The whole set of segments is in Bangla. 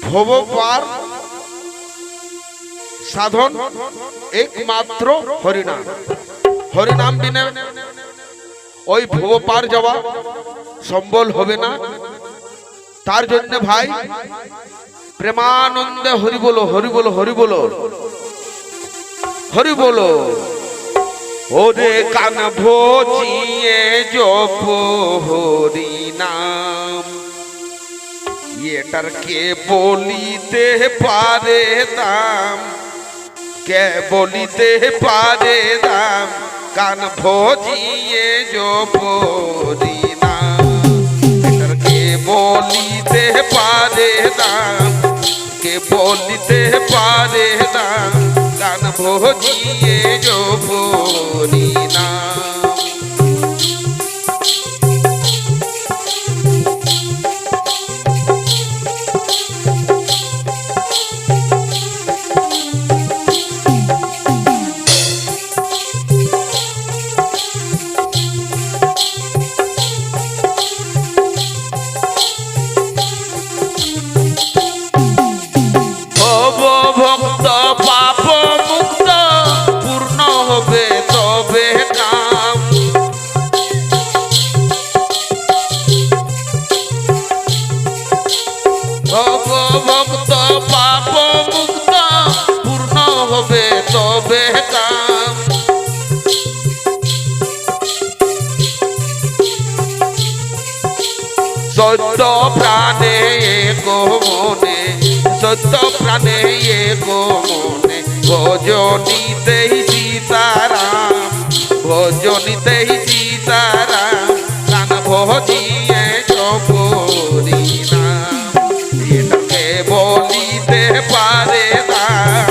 ভব পার সাধন একমাত্র হরিনাম। হরিনাম বিনে ওই ভব পার যাওয়া সম্বল হবে না। তার জন্য ভাই প্রেমানন্দে হরি বলো, হরি বলো, হরি বলো, হরি বলো। ওরে কান ভোজিয়ে জপ হরি নাম, এটার কে বলিতে পারে দাম, কে বলিতে পারে দাম। কান ভোজিয়ে জপ হরি নাম, এটার কে বলিতে পারে দাম, কে বলিতে পারে দাম। কান ভোজিয়ে জপ হরি নাম। ভক্ত পাপ মুক্ত পূর্ণ হবে তবে কাম। ভক্ত পাপ মুক্ত পূর্ণ হবে তবে কাম। সত্য প্রাণে গো মনে, সত্য প্রাণে গো মনে, ভজনিতেই সীতারাম, ভজনিতেই সীতারাম। কান ভজিয়ে জপ হরি নাম, এটাকে বলিতে পারে দাম,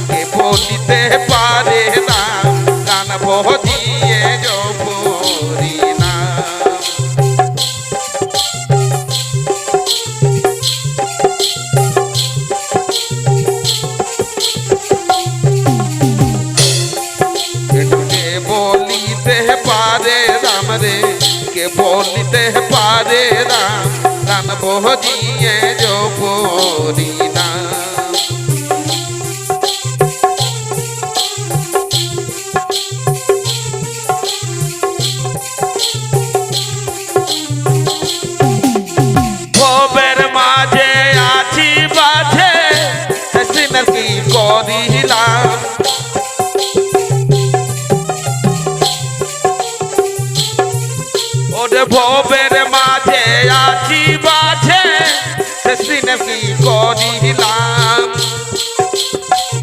কে বলিতে পারে দাম। কান ভজিয়ে জপ হরি নাম। বলিতে পারে রাম রে, কে বলিতে পারে রাম। কান ভজিয়ে জপ হরি নাম। ভবের মাঝে আছি বাঝে, সিনের কি করিলাম। ওরে ভবের মাঝে আছি বাঝে, সিনের কি করিলাম।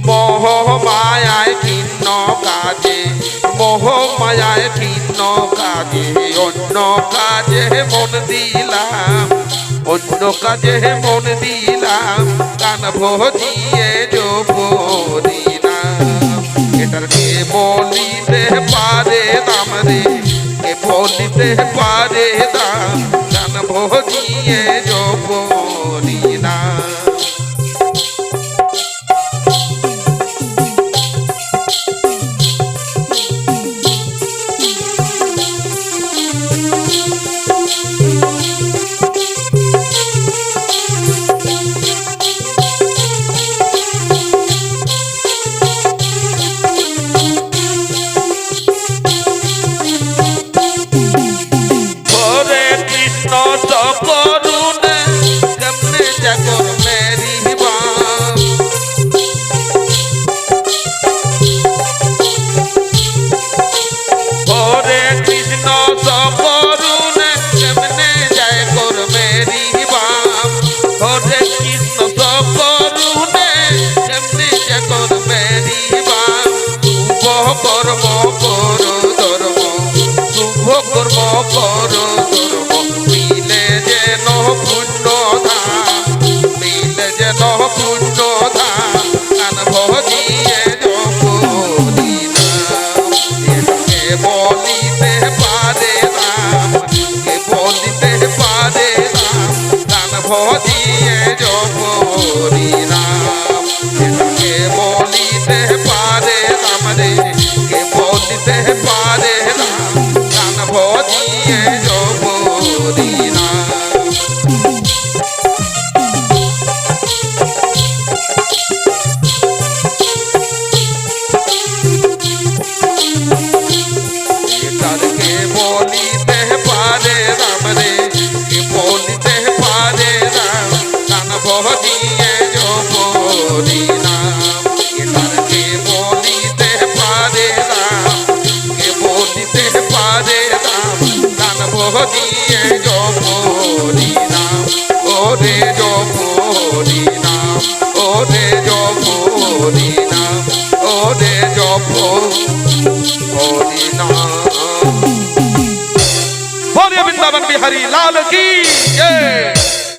মোহ মায়ায় কীর্ণ কাজে, মোহ মায়ায় কীর্ণ কাজে, অন্য কাজে মন দিলাম, অন্য কাজে মন দিলাম। কান ভজিয়ে জপ হরি নাম, এটার কে বলিতে পারে দাম রে, কে বলিতে পারে দাম। কান ভজিয়ে জপ হরি নাম। করুণে কেমনে জাগর মেরি বাম। হরে কৃষ্ণ করুণে কেমনে জাগর মেরি বাম। হরে কৃষ্ণ করুণে কেমনে জাগর মেরি বাম। শুভ কর্ম কর ধর্ম, শুভ কর্ম কর ধর্ম, মিলে যেন পুণ্য ধাম, মিলে যেন পুণ্য ধাম। কান ভজিয়ে জপ হরি নাম, কে বলিতে পারে দাম, কে বলিতে পারে দাম। কান ভজিয়ে জপ হরি দিয়ে জপ হরি নাম ওরে জপ হরি নাম ওরে জপ হরি নাম ওরে জপ হরি নাম। बोलिए वृंदावन बिहारी लाल की